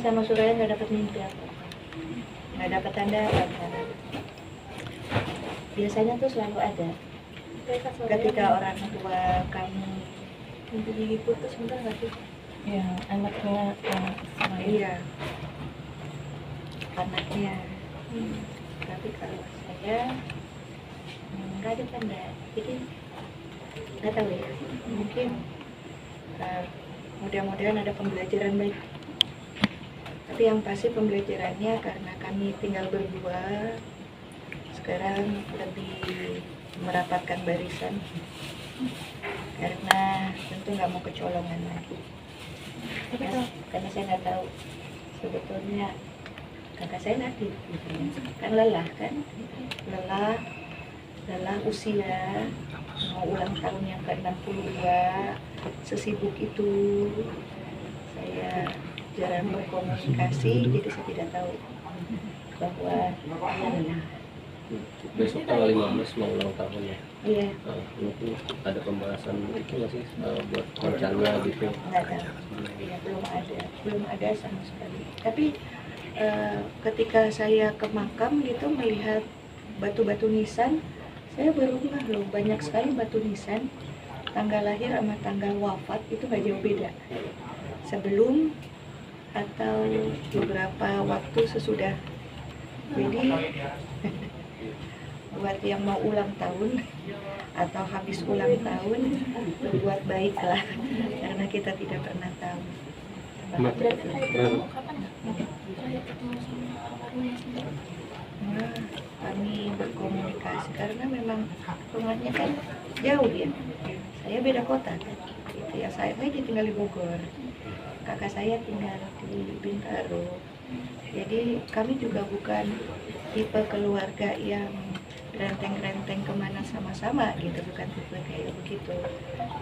sama Suraya nggak dapat mimpi apa, nggak dapat tanda apa. Biasanya tuh selalu ada ketika orang tua kamu mimpi gigi putus, bener nggak sih? Ya, anaknya sama Iya, anaknya. Tapi kalau saya nggak ada tanda, jadi nggak tahu ya. Mungkin mudah-mudahan ada pembelajaran baik. Tapi yang pasti pembelajarannya karena kami tinggal berdua, sekarang lebih merapatkan barisan karena tentu nggak mau kecolongan lagi. Karena saya nggak tahu sebetulnya kakak saya nanti kan lelah usia, mau ulang tahun yang ke-62, sesibuk itu saya jarang berkomunikasi, jadi saya tidak tahu bahwa besok tanggal 15 mau ulang tahun ya. iya, Mungkin ada pembahasan itu nggak sih buat rencana gitu? nggak tahu, ya, belum ada sama sekali. Tapi ketika saya ke makam gitu melihat batu-batu nisan, saya baru ngeh loh, banyak sekali batu nisan tanggal lahir sama tanggal wafat itu nggak jauh beda, sebelum atau beberapa waktu sesudah. Jadi buat yang mau ulang tahun atau habis ulang tahun, berbuat baiklah karena kita tidak pernah tahu. Nah, kami berkomunikasi karena memang rumahnya kan jauh ya. Saya beda kota kan. Gitu ya, saya tinggal di Bogor. Kakak saya tinggal di Bintaro. Jadi kami juga bukan tipe keluarga yang renteng-renteng kemana sama-sama gitu, bukan tipe kayak begitu.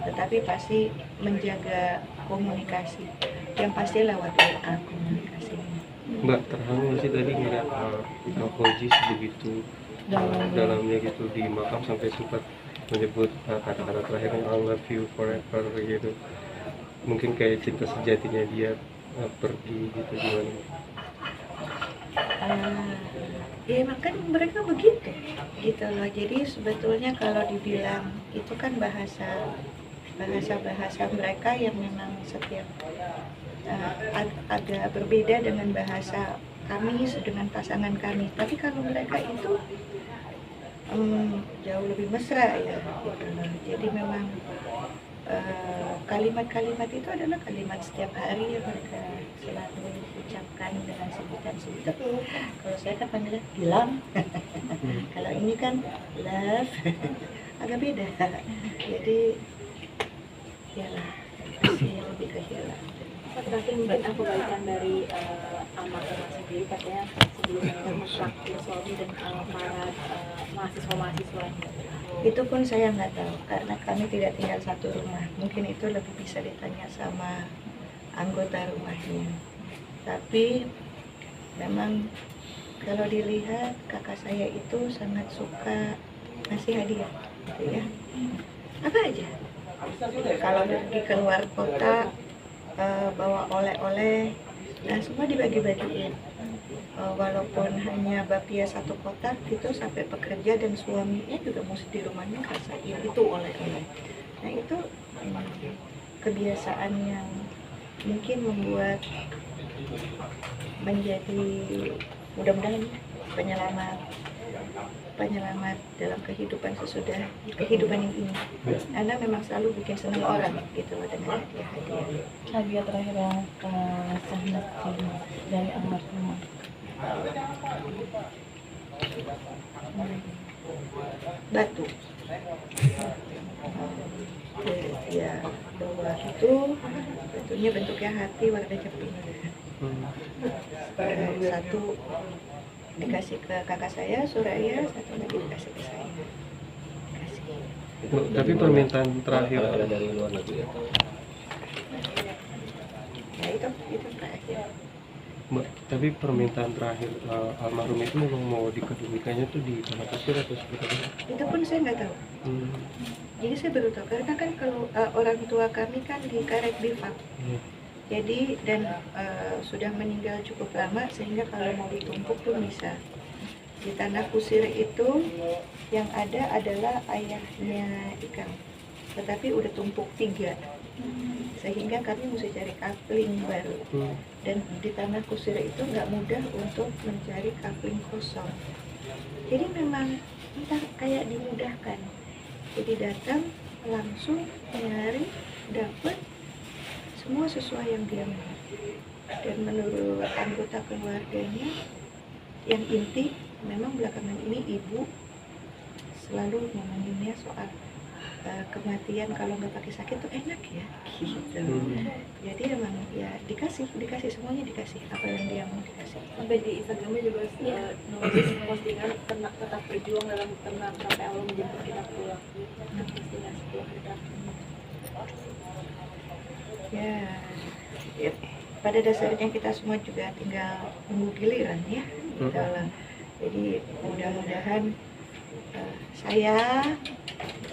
Tetapi pasti menjaga komunikasi. Yang pasti lewat WA komunikasinya. Mbak, terharu nggak sih tadi ngeliat Kak Fauzi begitu dalamnya gitu di makam sampai sempat menyebut kata-kata terakhirnya I love you forever gitu. Mungkin kayak cinta sejatinya dia pergi gitu, gimana? Ya emang kan mereka begitu gitu loh. Jadi sebetulnya kalau dibilang itu kan bahasa mereka yang memang setiap agak berbeda dengan bahasa kami dengan pasangan kami. Tapi kalau mereka itu jauh lebih mesra ya gitu loh. Jadi memang kalimat-kalimat itu adalah kalimat setiap hari yang mereka selalu ucapkan dengan sebutan-sebutan. Kalau saya kan panggilnya Gilang, kalau ini kan love, agak beda. Jadi yalah, masih lebih ke Hila. Terakhir mungkin aku bacakan dari almarhumah sendiri, katanya sebelumnya mentraktir suami dan para mahasiswa-mahasiswa. Itu pun saya nggak tahu karena kami tidak tinggal satu rumah. Mungkin itu lebih bisa ditanya sama anggota rumahnya. Tapi memang kalau dilihat kakak saya itu sangat suka ngasih hadiah, gitu ya. Apa aja? Kalau pergi keluar kota bawa oleh-oleh, nah semua dibagi-bagiin. Walaupun hanya bapia satu kotak gitu, sampai pekerja dan suaminya juga mesti di rumahnya ngerasain itu oleh-oleh. Nah itu kebiasaan yang mungkin membuat menjadi mudah-mudahan penyelamat dalam kehidupan sesudah kehidupan yang ini. Karena memang selalu bikin senang orang gitu loh dengan hadiah-hadiah. Hadiah terakhir yang ke Sahnat dari almarhumah. Batu. Ya bawa itu, batunya bentuknya hati warna pink. Satu dikasih ke kakak saya Suraya, satu lagi dikasih ke saya. Kasih. Tapi permintaan terakhir ada dari luar negeri atau Ya itu terakhir. Mbak, tapi permintaan terakhir almarhum itu memang mau dikedudukannya tuh di tanah kusir atau seperti apa? Itu pun saya nggak tahu. Jadi saya baru tahu karena kan kalau orang tua kami kan di Karet Bifak. Jadi dan sudah meninggal cukup lama sehingga kalau mau ditumpuk tuh bisa. Di tanah kusir itu yang ada adalah ayahnya Ikang, tetapi udah tumpuk 3, sehingga kami mesti cari kapling baru. Dan di tanah kusir itu nggak mudah untuk mencari kapling kosong. Jadi memang entah kayak dimudahkan. Jadi datang langsung nyari, dapat semua sesuai yang dia mau. Dan menurut anggota keluarganya yang inti, memang belakangan ini ibu selalu ngomonginnya soal kematian kalau nggak pakai sakit tuh enak ya, gitu. Jadi emang ya dikasih semuanya, dikasih apa yang dia mau dikasih. Sampai di Instagramnya juga nulis postingan tetap berjuang dalam tenang sampai Allah menjemput kita pulang. Postingan sebuah kita. Ya, pada dasarnya kita semua juga tinggal nunggu giliran ya, gitu lah. Jadi mudah-mudahan saya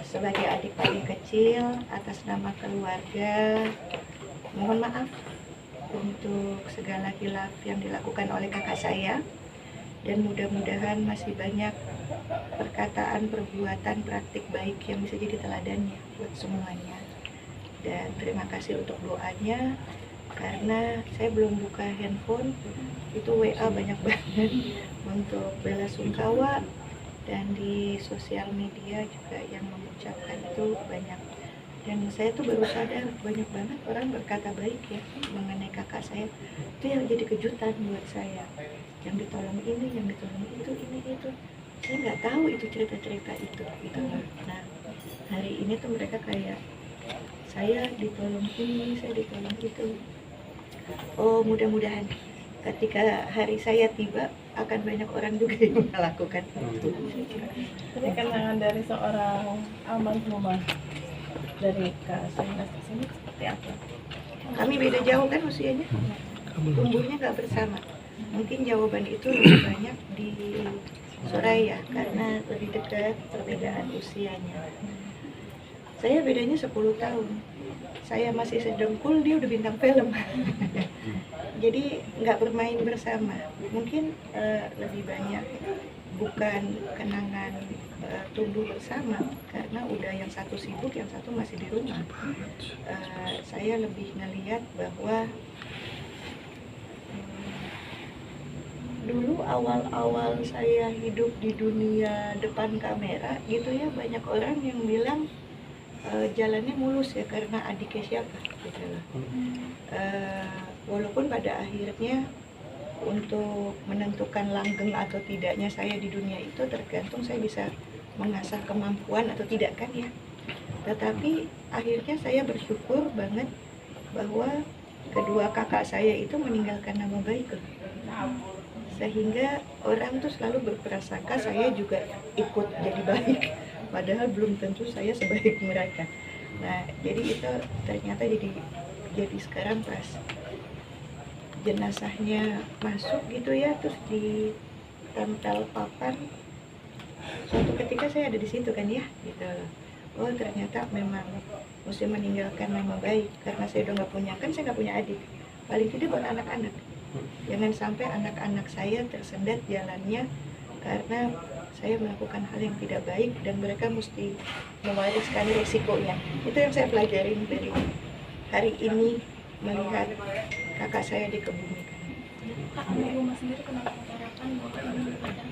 sebagai adik paling kecil atas nama keluarga mohon maaf untuk segala khilaf yang dilakukan oleh kakak saya, dan mudah-mudahan masih banyak perkataan, perbuatan, praktik baik yang bisa jadi teladannya buat semuanya. Dan terima kasih untuk doanya, karena saya belum buka handphone, itu WA banyak banget untuk bela sungkawa, dan di sosial media juga yang mengucapkan itu banyak. Dan saya tuh baru sadar banyak banget orang berkata baik ya mengenai kakak saya. Itu yang jadi kejutan buat saya. Yang ditolong ini, yang ditolong itu, ini itu. Saya nggak tahu itu cerita-cerita itu gitu. Nah, hari ini tuh mereka kayak saya ditolong ini, saya ditolong itu. Oh, mudah-mudahan ketika hari saya tiba akan banyak orang juga yang melakukan itu. Jadi kenangan dari seorang almarhumah dari Kak Sainas ini seperti apa? Kami beda jauh kan usianya, tumbuhnya nggak bersama. Mungkin jawaban itu lebih banyak di Soraya karena lebih dekat perbedaan usianya. Saya bedanya 10 tahun. Saya masih sedengkul, dia udah bintang film. Jadi nggak bermain bersama. Mungkin lebih banyak bukan kenangan tumbuh bersama, karena udah yang satu sibuk, yang satu masih di rumah. Saya lebih ngelihat bahwa dulu awal-awal saya hidup di dunia depan kamera gitu ya, banyak orang yang bilang jalannya mulus ya karena adiknya siapa gitu loh. Walaupun pada akhirnya untuk menentukan langgeng atau tidaknya saya di dunia itu tergantung saya bisa mengasah kemampuan atau tidak kan ya. Tetapi akhirnya saya bersyukur banget bahwa kedua kakak saya itu meninggalkan nama baik loh. Sehingga orang tuh selalu berprasangka saya juga ikut jadi baik, padahal belum tentu saya sebaik mereka. Nah, jadi itu ternyata jadi sekarang pas jenazahnya masuk gitu ya, terus ditempel papan, suatu ketika saya ada di situ kan ya, gitu. Oh ternyata memang mesti meninggalkan nama baik, karena saya udah nggak punya, kan saya nggak punya adik, paling tidak buat anak-anak. Jangan sampai anak-anak saya tersendat jalannya karena saya melakukan hal yang tidak baik dan mereka mesti mewariskan resikonya. Itu yang saya pelajarin dari hari ini melihat kakak saya dikebumikan. Kak, di rumah sendiri kenapa mengutarakan bahwa ini ada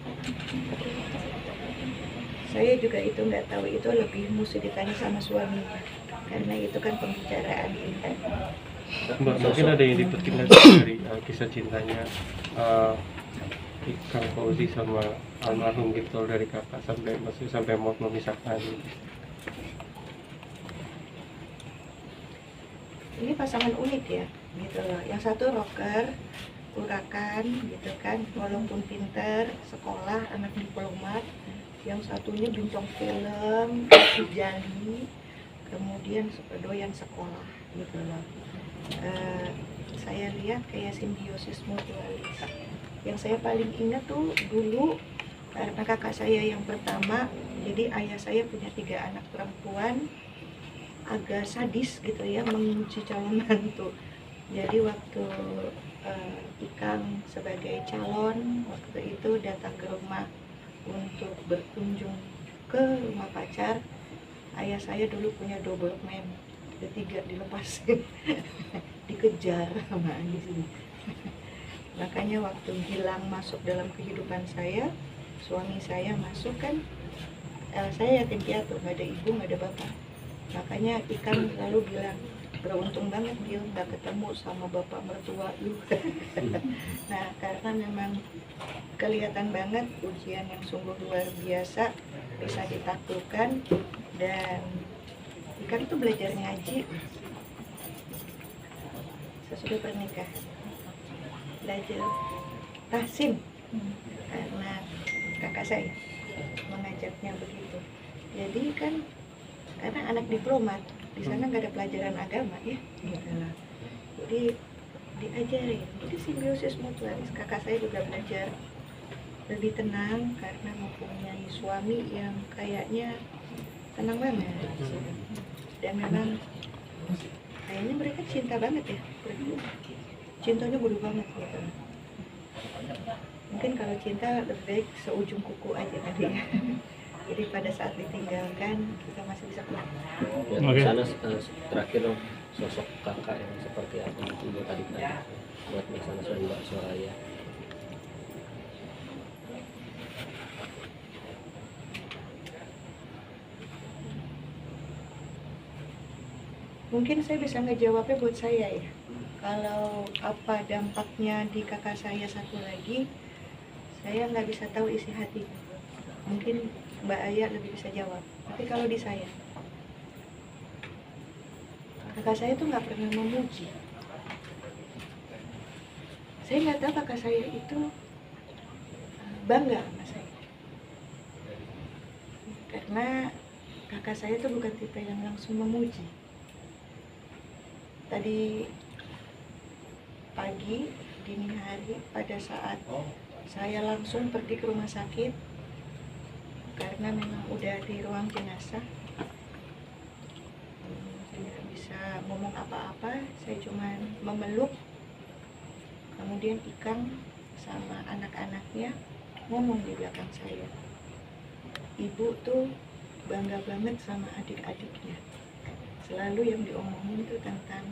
Saya juga itu nggak tahu, itu lebih mesti ditanya sama suaminya karena itu kan pembicaraan intan. Mbak, mungkin ada yang dipetik lagi dari kisah cintanya Kang Fauzi sama almarhum Gitol dari kakak sampai mau memisahkan. Ini pasangan unik ya, gitu loh. Yang satu rocker, urakan, gitu kan, walaupun pinter, sekolah, anak diplomat. Yang satunya bintang film, jali, kemudian doyan sekolah, gitu loh. Saya lihat kayak simbiosis mutualis. Yang saya paling ingat tuh dulu karena kakak saya yang pertama, jadi ayah saya punya 3 anak perempuan, agak sadis gitu ya menguji calon mantu. Jadi waktu Ikang sebagai calon waktu itu datang ke rumah untuk berkunjung ke rumah pacar, ayah saya dulu punya Doberman, ketiga dilepasin, dikejar sama di sini. Makanya waktu Gilang masuk dalam kehidupan saya, suami saya masuk kan, saya yatim piatu, nggak ada ibu, nggak ada bapak. Makanya Ikang selalu bilang, beruntung banget Gil nggak ketemu sama bapak mertua lu. Nah, karena memang kelihatan banget ujian yang sungguh luar biasa bisa ditaklukkan, dan Ikang tuh belajar ngaji sesudah pernikah, belajar tahsin karena kakak saya mengajaknya begitu. Jadi kan karena anak diplomat di sana nggak ada pelajaran agama ya, jadi diajarin, jadi simbiosis mutualis. Kakak saya juga belajar lebih tenang karena mempunyai suami yang kayaknya tenang banget, dan memang kayaknya mereka cinta banget ya berdua, cintanya gede banget gitu. Mungkin kalau cinta lebih baik seujung kuku aja tadi ya. Jadi pada saat ditinggalkan kita masih bisa pulang. Ya, di sana terakhir dong, sosok kakak yang seperti apa gitu buat adik-adik, buat Mas Anas dan Mbak Soraya. Mungkin saya bisa ngejawabnya buat saya ya. Kalau apa dampaknya di kakak saya satu lagi, saya nggak bisa tahu isi hatinya. Mungkin Mbak Aya lebih bisa jawab. Tapi kalau di saya, kakak saya tuh nggak pernah memuji. Saya nggak tahu kakak saya itu bangga sama saya. Karena kakak saya tuh bukan tipe yang langsung memuji. Tadi pagi, dini hari, pada saat saya langsung pergi ke rumah sakit, karena memang udah di ruang jenazah, tidak bisa ngomong apa-apa, saya cuma memeluk. Kemudian Ikang sama anak-anaknya ngomong di belakang saya, ibu tuh bangga banget sama adik-adiknya. Selalu yang diomongin tuh tentang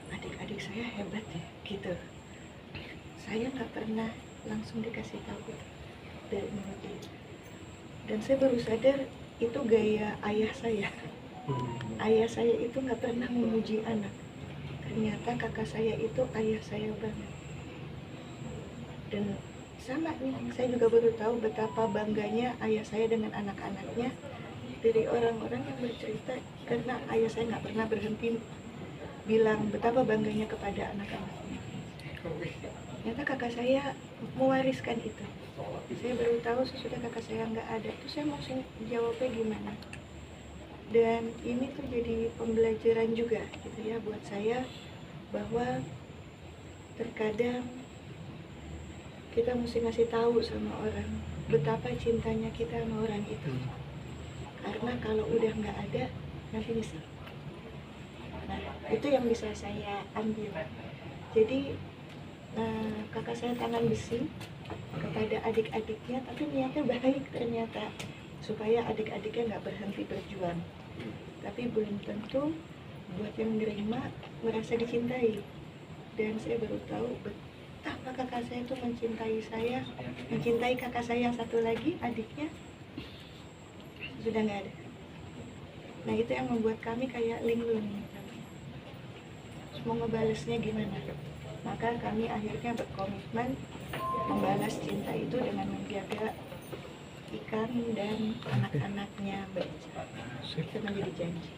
adik-adik saya hebat ya, gitu. Saya nggak pernah langsung dikasih tahu dari mulut dia. Dan saya baru sadar itu gaya ayah saya. Ayah saya itu nggak pernah memuji anak. Ternyata kakak saya itu ayah saya banget. Dan sama nih, saya juga baru tahu betapa bangganya ayah saya dengan anak-anaknya dari orang-orang yang bercerita, karena ayah saya nggak pernah berhenti bilang betapa bangganya kepada anak-anaknya. Ternyata kakak saya mewariskan itu. Saya baru tahu sesudah kakak saya nggak ada. Terus saya mau jawabnya gimana? Dan ini tuh jadi pembelajaran juga gitu ya buat saya, bahwa terkadang kita mesti ngasih tahu sama orang betapa cintanya kita sama orang itu. Karena kalau udah nggak ada, nanti nyesel. Nah, itu yang bisa saya ambil. Jadi kakak saya tangan besi kepada adik-adiknya, tapi niatnya baik ternyata, supaya adik-adiknya nggak berhenti berjuang. Tapi belum tentu buat yang menerima merasa dicintai. Dan saya baru tahu betapa kakak saya itu mencintai saya, mencintai kakak saya yang satu lagi, adiknya sudah nggak ada. Nah, itu yang membuat kami kayak linglung. Mau ngebalesnya gimana? Maka kami akhirnya berkomitmen membalas cinta itu dengan menjaga Ikang dan anak-anaknya belajar. Itu menjadi janji.